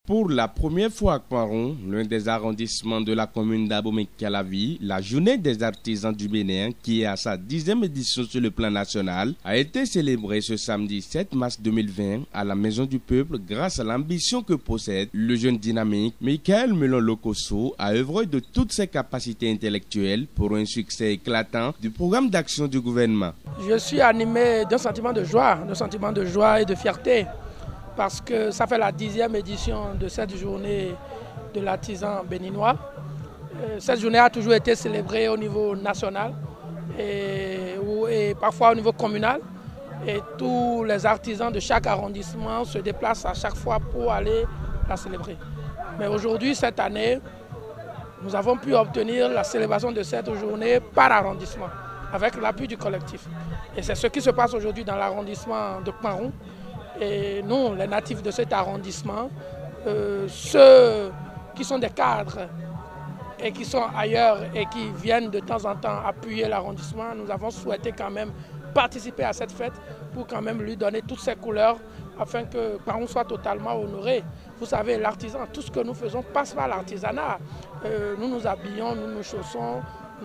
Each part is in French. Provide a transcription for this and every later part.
Pour la première fois à Kouaron, l'un des arrondissements de la commune d'Abomey-Calavi, la journée des artisans du Bénin, qui est à sa 10e édition sur le plan national, a été célébrée ce samedi 7 mars 2020 à la Maison du Peuple grâce à l'ambition que possède le jeune dynamique Michael Melon-Lokosso à œuvrer de toutes ses capacités intellectuelles pour un succès éclatant du programme d'action du gouvernement. Je suis animé d'un sentiment de joie et de fierté. Parce que ça fait la 10e édition de cette journée de l'artisan béninois. Cette journée a toujours été célébrée au niveau national et parfois au niveau communal. Et tous les artisans de chaque arrondissement se déplacent à chaque fois pour aller la célébrer. Mais aujourd'hui, cette année, nous avons pu obtenir la célébration de cette journée par arrondissement, avec l'appui du collectif. Et c'est ce qui se passe aujourd'hui dans l'arrondissement de Kouaron. Et nous, les natifs de cet arrondissement, ceux qui sont des cadres et qui sont ailleurs et qui viennent de temps en temps appuyer l'arrondissement, nous avons souhaité quand même participer à cette fête pour quand même lui donner toutes ses couleurs afin que Kouaron soit totalement honoré. Vous savez, l'artisan, tout ce que nous faisons passe par l'artisanat. Nous nous habillons, nous nous chaussons,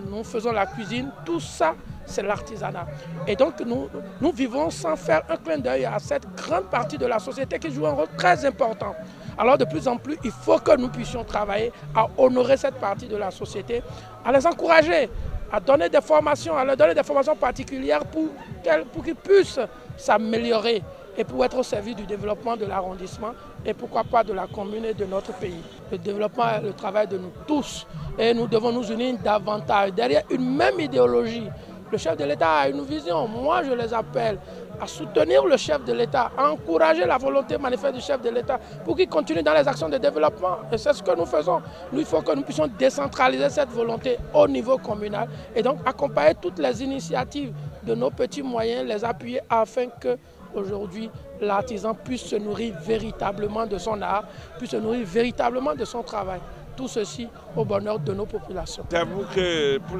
nous faisons la cuisine, tout ça, c'est l'artisanat. Et donc nous vivons sans faire un clin d'œil à cette grande partie de la société qui joue un rôle très important. Alors de plus en plus, il faut que nous puissions travailler à honorer cette partie de la société, à les encourager, à donner des formations, à leur donner des formations particulières pour qu'ils puissent s'améliorer et pour être au service du développement de l'arrondissement et pourquoi pas de la commune et de notre pays. Le développement est le travail de nous tous et nous devons nous unir davantage derrière une même idéologie. Le chef de l'État a une vision. Moi, je les appelle à soutenir le chef de l'État, à encourager la volonté manifeste du chef de l'État pour qu'il continue dans les actions de développement. Et c'est ce que nous faisons. Nous, il faut que nous puissions décentraliser cette volonté au niveau communal et donc accompagner toutes les initiatives de nos petits moyens, les appuyer afin que aujourd'hui l'artisan puisse se nourrir véritablement de son art, puisse se nourrir véritablement de son travail. Tout ceci au bonheur de nos populations. J'avoue que pour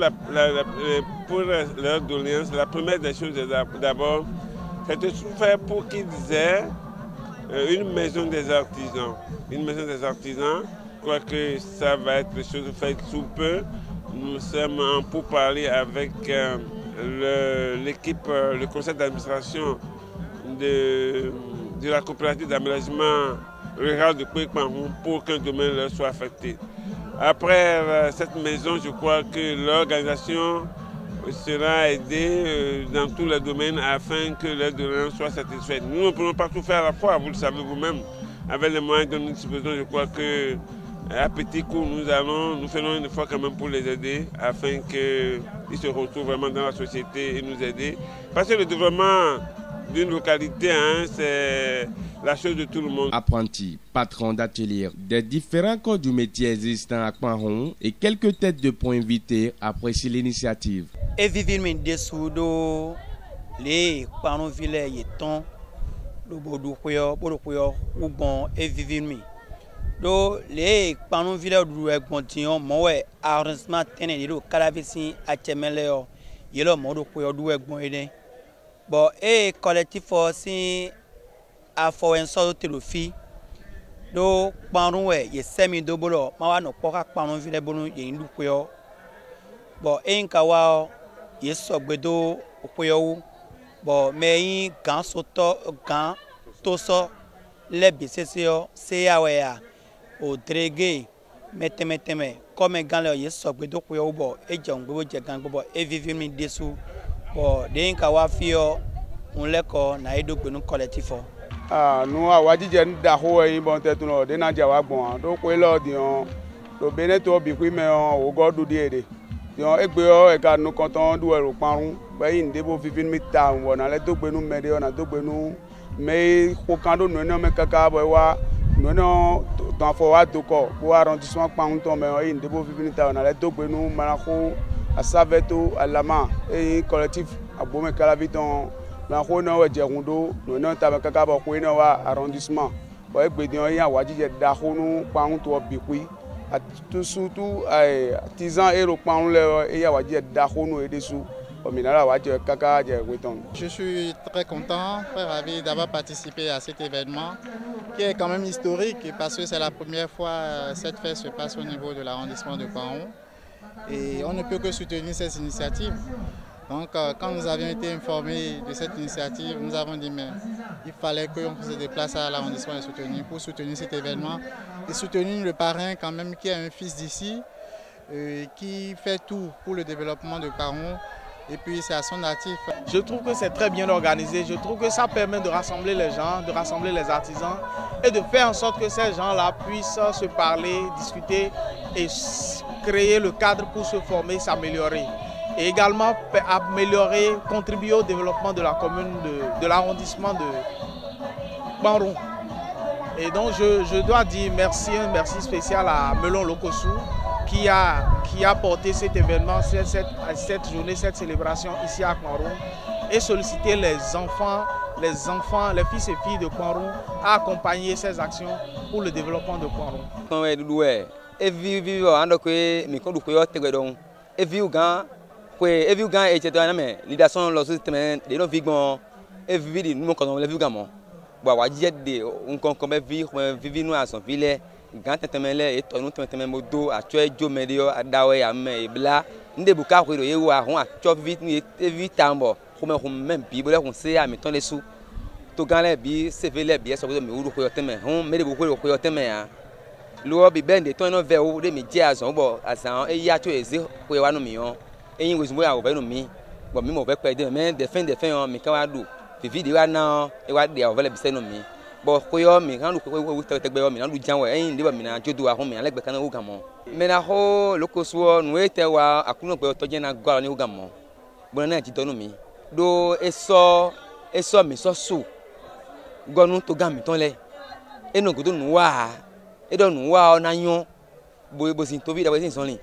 leur doléance, la première des choses d'abord, c'est de faire pour qu'ils aient une maison des artisans. Une maison des artisans, je crois que ça va être des choses faites sous peu. Nous sommes en pourparlers avec l'équipe, le conseil d'administration de la coopérative d'aménagement rural de Kouaron pour qu'un domaine leur soit affecté. Après cette maison, je crois que l'organisation sera aidée dans tous les domaines afin que leurs doléances soient satisfaites. Nous ne pouvons pas tout faire à la fois, vous le savez vous-même. Avec les moyens dont nous disposons, je crois qu'à petit coup, nous faisons un effort quand même pour les aider afin qu'ils se retrouvent vraiment dans la société et nous aider. Parce que le développement d'une localité, c'est la chose de tout le monde. Apprentis, patrons d'ateliers, des différents corps du métier existants à Kouaron et quelques têtes de points invités apprécient l'initiative. Et vivre dessous les Kouaron village étant le boudou ou bon et vivre do les Kouaron village du continuent moi arrangement tenir le Calavi à Chemeleo yelo modo koyo du bon eden. Bon, et collectif aussi a fait un sort de fi. Donc, pendant que 5 000 $, ma no poka pendant vile bonu ye ndu koyo. Bon, et nkawa ye sogbedo koyo. Bon, mais quand soto quand toso les BCCO CAWA au drégué meteme comme quand le ye sogbedo koyo bo et jongbo jegan bo et vivre mi dessous. Bon, des Kawafio, on l'école, n'a aidé que nous collectif. Nous avons dit que nous avons bon tête nous, des nageoires bon. Donc oui là, disons, le Bénéto biqui mais au god du dié. Disons, et quand nous comptons d'où le Kouaron, ben il débo vivre mita, on a les deux benous mais on a deux benous, mais au quand nous ne kaka bois, nous non dans forward de corps pour arrondissement Kouaron mais il débo vivre mita, on a les deux benous malako. À Saveto, à Lama, et collectif à Abomey-Calavi, la Rhône, Djeroundo, nous n'avons pas de arrondissement. Oui, Bédion, il y a Wadi Dahono, Kouaron, Biqui, surtout artisans et le Kouaron, il y a Wadi Dahono et dessous. Je suis très content, très ravi d'avoir participé à cet événement qui est quand même historique parce que c'est la première fois que cette fête se passe au niveau de l'arrondissement de Kouaron. Et on ne peut que soutenir cette initiative. Donc quand nous avions été informés de cette initiative, nous avons dit mais il fallait qu'on se déplace à l'arrondissement pour soutenir cet événement et soutenir le parrain quand même qui est un fils d'ici, qui fait tout pour le développement de Kouaron. Et puis c'est à son actif. Je trouve que c'est très bien organisé, je trouve que ça permet de rassembler les gens, de rassembler les artisans et de faire en sorte que ces gens-là puissent se parler, discuter et créer le cadre pour se former, s'améliorer. Et également améliorer, contribuer au développement de la commune, de l'arrondissement de Kouaron. Et donc je dois dire merci, un merci spécial à Melon Lokossou qui a porté cet événement, cette journée, cette célébration ici à Kouaron et solliciter les enfants, les fils et filles de Kouaron à accompagner ces actions pour le développement de Kouaron. Gant temele e tonu temele modo atcho ejo medio adawe ame ibla nde buka ko ye wa hon atcho vit ni vitambo ko me même bible ko se ami ton lesu to ganle bi sevele bi so ko me uru ko yoteme hon me de bu ko yoteme ya lo bi bende ton no ve o de mi je azon bo asan e ya to eze ko wa no mi on eyin wo zumbo ya wo be no mi bo mi mo be pe de me de fin on mi kan wa du vivi wa na e wa de o vele bi se no mi bo koyo mi kan lu ko tegbe mi na lu janwe eyin de ba mi na jodu ahun mi alegbe kan wo gamo me na ho Lokosuo nu ete wa akuno pe to je na gwa ni wo gamo bo na ji tonu mi do eso mi so su gonu to gam mi ton le eno godo nu wa e do nu wa na yon bo sin to bi da bo sin son ni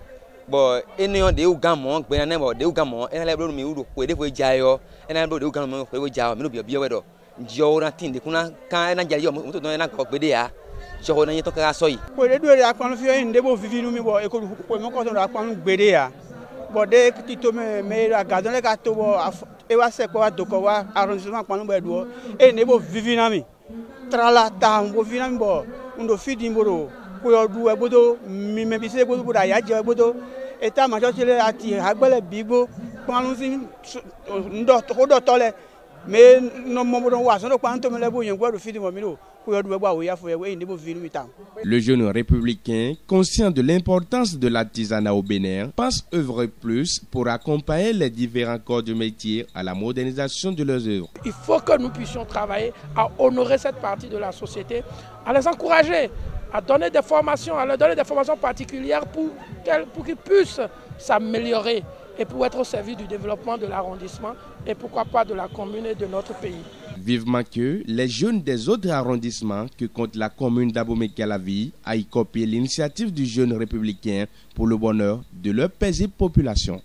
bo eniyan de wo gamo gbe na bo de wo gamo ena le bro mi uro ko de fo jayo ena bro de wo gamo fo jayo mi no bi we do Jora tinde kuna kan na jari yo mo to na ko gbede ya so na yin to ka so yi ko de do apanu fi yin de bo vivi nu mi bo e ko mo ko to apanu gbede ya bo de ti to me ra gadon le ka to bo e wa se ko wa do ko wa arrondissement apanu bo edo e ne bo vivi na mi trala ta bo vivi na mi bo ndo fidi mboro ko yo du egbodo mi me bi se egbodo bo da ya je egbodo e ta ma jo tele ati agbele bigbo panu si ndo ko do tole. Le jeune républicain, conscient de l'importance de l'artisanat au Bénin, pense œuvrer plus pour accompagner les différents corps de métier à la modernisation de leurs œuvres. Il faut que nous puissions travailler à honorer cette partie de la société, à les encourager, à donner des formations, à leur donner des formations particulières pour qu'ils puissent s'améliorer et pour être au service du développement de l'arrondissement et pourquoi pas de la commune et de notre pays. Vivement que les jeunes des autres arrondissements que compte la commune d'Abomey-Calavi aillent copier l'initiative du jeune républicain pour le bonheur de leur paisible population.